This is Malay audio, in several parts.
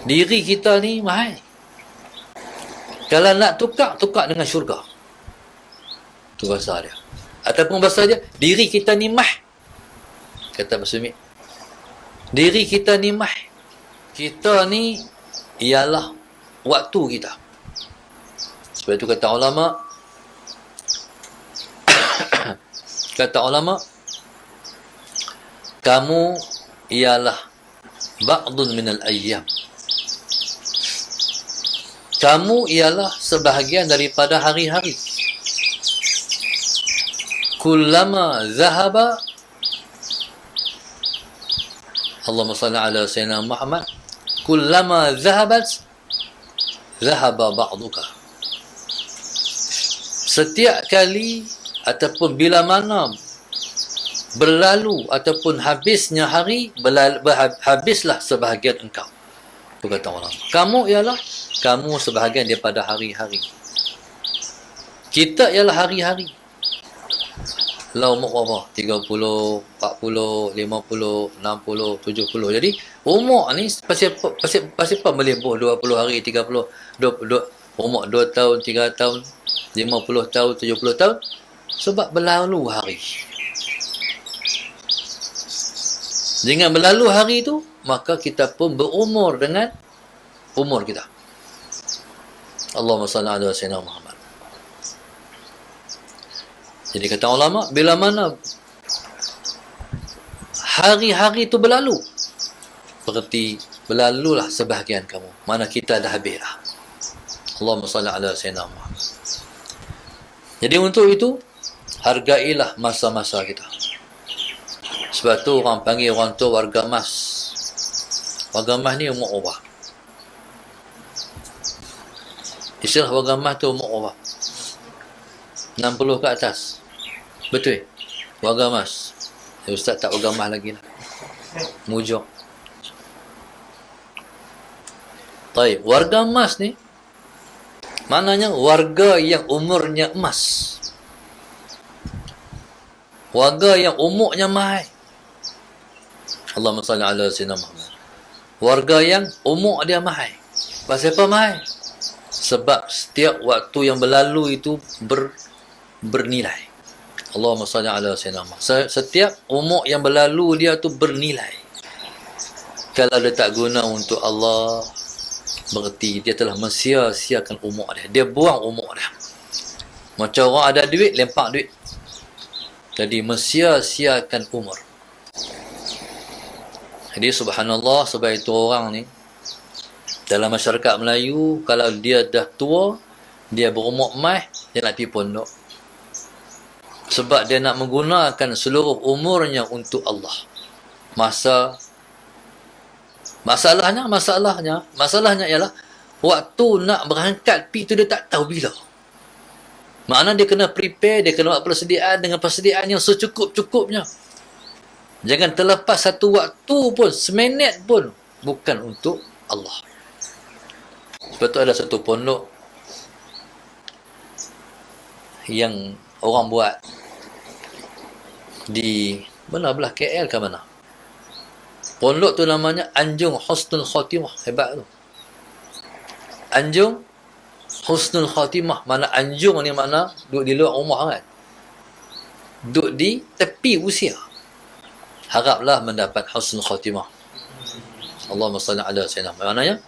Diri kita ni mahal. Kalau nak tukar dengan syurga. Itu bahasa dia. Ataupun bahasa dia, diri kita ni mah. Kata Bahasa Umi, diri kita ni mah. Kita ni ialah waktu kita. Sebab itu kata ulama, kamu ialah ba'dun minal ayyam. Kamu ialah sebahagian daripada hari-hari. Kullama zahaba, Allahumma salli ala sayyidina Muhammad, kullama zahabat zahaba ba'duka. Setiap kali ataupun bila mana berlalu ataupun habisnya hari, habislah sebahagian engkau. Itu kata orang. Kamu ialah kamu sebahagian daripada hari-hari. Kita ialah hari-hari. Lah umur berapa? 30, 40, 50, 60, 70. Jadi umur ni pasal apa melebuh 20 hari, 30, umur 2 tahun, 3 tahun, 50 tahun, 70 tahun? Sebab berlalu hari. Dengan berlalu hari itu, maka kita pun berumur dengan umur kita. Allahumma salli ala sayyidina Muhammad. Jadi kata ulama, bila mana hari-hari itu berlalu, berarti berlalulah sebahagian kamu. Mana kita dah habis dah. Allahumma salli ala sayyidina Muhammad. Jadi untuk itu, hargailah masa-masa kita. Sebab tu orang panggil orang tu warga emas. Warga emas ni umur ubah. Istilah warga emas tu umur ubah. 60 ke atas. Betul? Warga emas. Ustaz tak warga emas lagi lah. Mujur. Baik, warga emas ni maknanya warga yang umurnya emas. Warga yang umurnya mahal. Allahumma salli ala sayyidina Muhammad. Warga yang umur dia mahal. Pasal apa mahal? Sebab setiap waktu yang berlalu itu bernilai. Allahumma salli ala sayyidina Muhammad. Setiap umur yang berlalu dia tu bernilai. Kalau dia tak guna untuk Allah, berarti dia telah mensia-siakan umur dia. Dia buang umur dia. Macam orang ada duit, lempak duit. Jadi mensia-siakan umur. Jadi subhanallah, sebab itu orang ni dalam masyarakat Melayu, kalau dia dah tua, dia berumur emas, dia nak pergi pondok. Sebab dia nak menggunakan seluruh umurnya untuk Allah. Masalahnya ialah waktu nak berangkat pergi tu dia tak tahu bila. Makna dia kena prepare, dia kena buat persediaan dengan persediaan yang secukup-cukupnya. Jangan terlepas satu waktu pun, seminit pun bukan untuk Allah. Sebab tu ada satu pondok yang orang buat di mana belah KL ke mana. Pondok tu namanya Anjung Husnul Khatimah. Hebat tu. Anjung Husnul Khatimah. Mana Anjung ni mana duduk di luar rumah kan. Duduk di tepi usia. Haraplah mendapat Husnul Khatimah. Allahumma salli ala sayyidina. Maknanya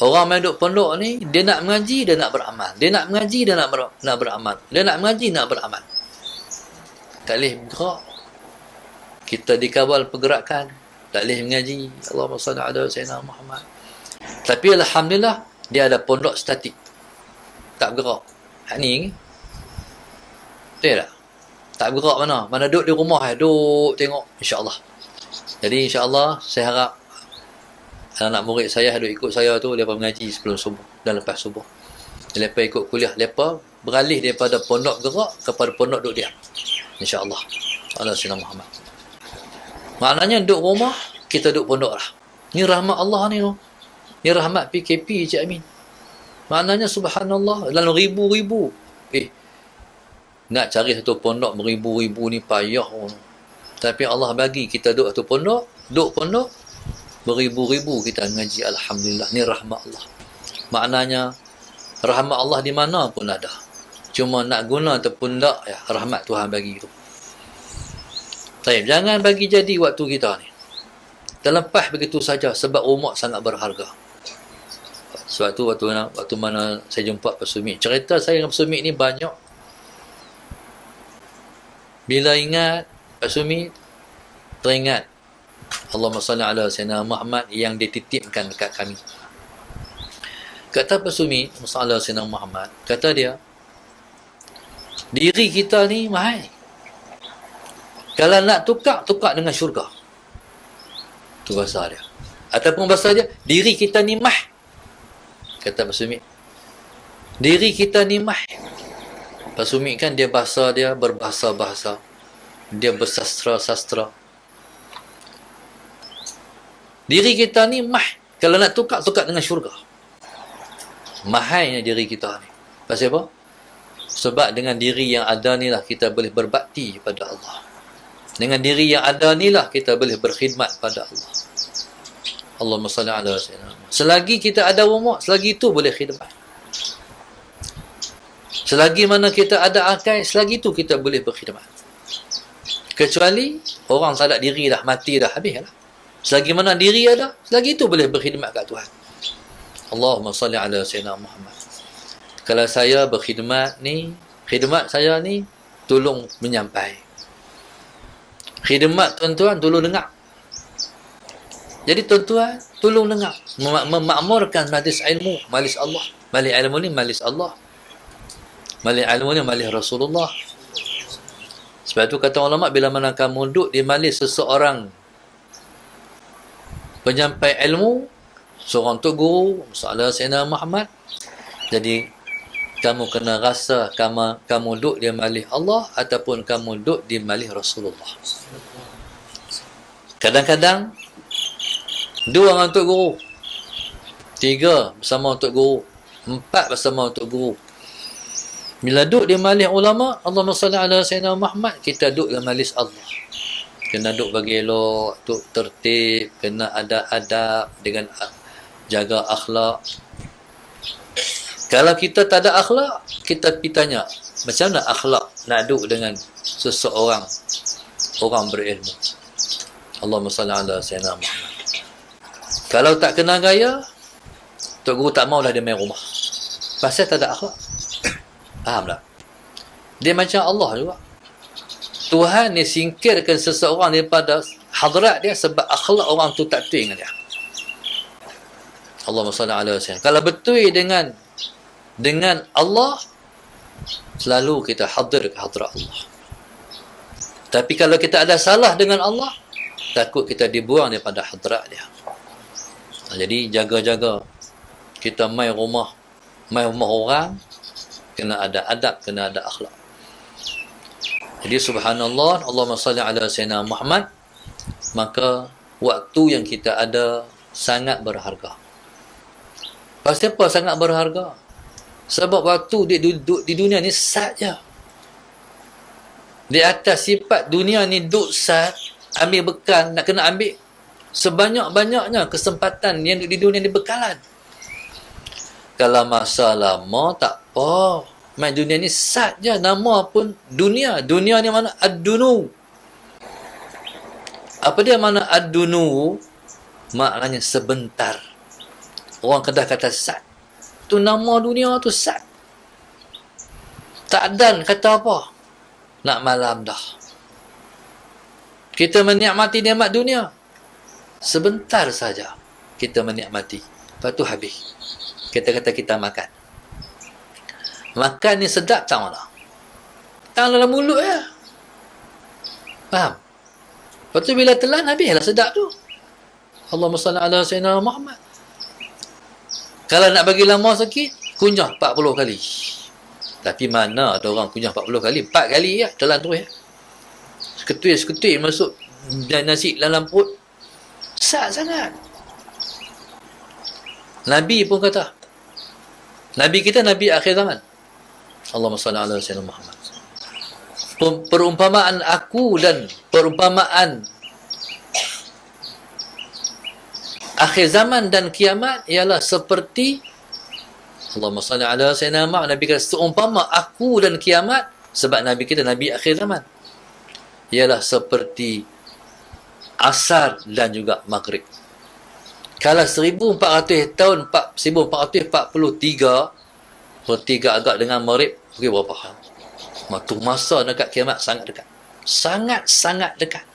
orang yang duduk pondok ni, dia nak mengaji, dia nak beramal. Dia nak mengaji, dia nak beramal. Dia nak mengaji, nak beramal. Tak boleh bergerak. Kita dikawal pergerakan. Tak boleh mengaji. Allahumma salli ala sayyidina Muhammad. Tapi alhamdulillah, dia ada pondok statik. Tak bergerak. Hak ni. Betul tak? Tak bergerak mana? Mana duduk di rumah, duduk tengok. InsyaAllah. Jadi insyaAllah, saya harap anak murid saya duduk ikut saya tu, mereka mengaji sebelum subuh dan lepas subuh. Mereka ikut kuliah, mereka beralih daripada pondok gerak kepada pondok duduk diam. InsyaAllah. Allah Sayyidina Muhammad. Maknanya duduk rumah, kita duduk pondok lah. Ni rahmat Allah ni tu. Ni rahmat PKP Cik Amin. Maknanya subhanallah, dalam ribu-ribu. Nak cari satu pondok beribu-ribu ni payah. Tapi Allah bagi kita duduk satu pondok, duduk pondok, beribu-ribu kita mengaji, alhamdulillah, ni rahmat Allah. Maknanya rahmat Allah di mana pun ada, cuma nak guna ataupun tak, ya, rahmat Tuhan bagi tu. Baik, jangan bagi jadi waktu kita ni terlepas begitu saja, sebab umur sangat berharga. Sebab tu waktu mana saya jumpa Pak Sumit, cerita saya dengan Pak Sumit ni banyak. Bila ingat Pak Sumit, teringat Allahumma salli ala Sayyidina Muhammad yang dititipkan dekat kami. Kata Pak Sumit, Allahumma Sayyidina Muhammad, kata dia, diri kita ni mahal. Kalau nak tukar dengan syurga. Tu bahasa dia. Ataupun bahasa dia, diri kita ni mah. Kata Pak Sumit, diri kita ni mah. Pak Sumit kan dia bahasa dia berbahasa-bahasa, dia bersastra-sastra. Diri kita ni mah. Kalau nak tukar dengan syurga. Mahainya diri kita ni. Pasal apa? Sebab dengan diri yang ada ni lah kita boleh berbakti pada Allah. Dengan diri yang ada ni lah kita boleh berkhidmat pada Allah. Allahumma salli ala sayyidina. Selagi kita ada umur, selagi itu boleh khidmat. Selagi mana kita ada akal, selagi itu kita boleh berkhidmat. Kecuali orang sadar diri dah, mati dah, habis lah. Selagi mana diri ada, selagi itu boleh berkhidmat kat Tuhan. Allahumma salli ala sayyidina Muhammad. Kalau saya berkhidmat ni, khidmat saya ni tolong menyampai. Khidmat tuan-tuan tolong dengar. Jadi tuan-tuan tolong dengar, memakmurkan majlis ilmu, majlis Allah. Majlis ilmu ni majlis Allah. Majlis ilmu ni majlis Rasulullah. Sebab tu kata ulama, bila mana kamu duduk di majlis seseorang penyampai ilmu, seorang tok guru, Sayyidina Sayyidina Muhammad, jadi kamu kena rasa kamu duduk di majlis Allah ataupun kamu duduk di majlis Rasulullah. Kadang-kadang dua orang tok guru, tiga bersama tok guru, empat bersama tok guru. Bila duduk di majlis ulama, Allahumma salli ala Sayyidina Muhammad, kita duduk di majlis Allah. Kena duduk bagi elok, duduk tertib, kena ada adab dengan jaga akhlak. Kalau kita tak ada akhlak, kita pergi tanya, macam mana akhlak nak duduk dengan seseorang, orang berilmu. Allahumma salli ala Sayyidina Muhammad. Kalau tak kena gaya, tok guru tak maulah dia main rumah. Pasal tak ada akhlak. Faham tak? Dia macam Allah juga. Tuhan ni singkirkan seseorang daripada hadrat dia sebab akhlak orang tu tak betul dengan dia. Allahumma salli ala Sayyidina. Kalau betul dengan Allah, selalu kita hadir ke hadrat Allah. Tapi kalau kita ada salah dengan Allah, takut kita dibuang daripada hadrat dia. Jadi jaga-jaga. Kita mai rumah orang, kena ada adab, kena ada akhlak. Jadi subhanallah, Allahumma salli ala Sayyidina Muhammad, maka waktu yang kita ada sangat berharga. Pasal apa sangat berharga? Sebab waktu dia duduk di dunia ni sat je. Di atas sifat dunia ni duduk sat, ambil bekal, nak kena ambil sebanyak-banyaknya kesempatan yang di dunia ni bekalan. Kalau masa lama tak apa, main dunia ni sat je, nama pun dunia. Dunia ni mana? Ad-dunu. Apa dia mana ad-dunu? Maknanya sebentar. Orang Kedah kata sat. Tu nama dunia tu sat. Tak dan kata apa? Nak malam dah. Kita menikmati nikmat dunia. Sebentar saja kita menikmati. Lepas tu habis. Kata-kata kita makan. Makan ni sedap tak mana? Tak dalam mulut ya. Faham? Lepas tu bila telan habislah sedap tu. Allahumma salli ala Sayyidina Muhammad. Kalau nak bagi lama sikit, kunyah 40 kali. Tapi mana ada orang kunyah 40 kali? 4 kali ya, telan terus ya. Seketul masuk nasi dalam perut. Sat sangat. Nabi pun kata. Nabi kita Nabi akhir zaman. Allahumma salli ala Sayyidina Muhammad. Perumpamaan aku dan perumpamaan Akhir zaman dan kiamat ialah seperti Allahumma salli ala sayyidina Muhammad. Nabi kata seumpama aku dan kiamat, sebab Nabi kita Nabi akhir zaman, ialah seperti asar dan juga maghrib. Kalau 1400 tahun 1443 bertiga agak dengan maghrib, okey berapa hal? Waktu masa dekat kiamat sangat dekat. Sangat-sangat dekat.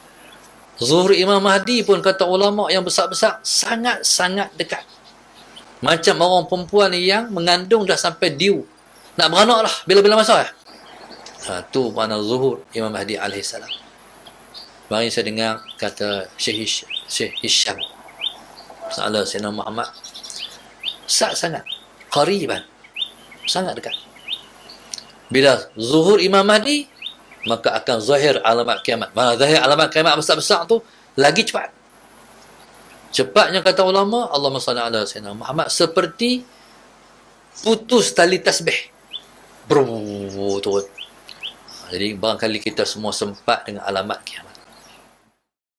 Zuhur Imam Mahdi pun kata ulama yang besar-besar sangat-sangat dekat. Macam orang perempuan yang mengandung dah sampai diu. Nak beranak lah bila-bila masa. Tu makna zuhur Imam Mahdi alaihi salam. Mari saya dengar kata Syekh Hisham Salah Sayyidina Muhammad sangat qariban, sangat dekat. Bila zuhur Imam Mahdi, maka akan zahir alamat kiamat. Mana zahir alamat kiamat besar-besar tu lagi cepat. Cepatnya kata ulama, Allahumma salli ala sayyidina Muhammad, seperti putus tali tasbih. Turun. Jadi barangkali kita semua sempat dengan alamat kiamat.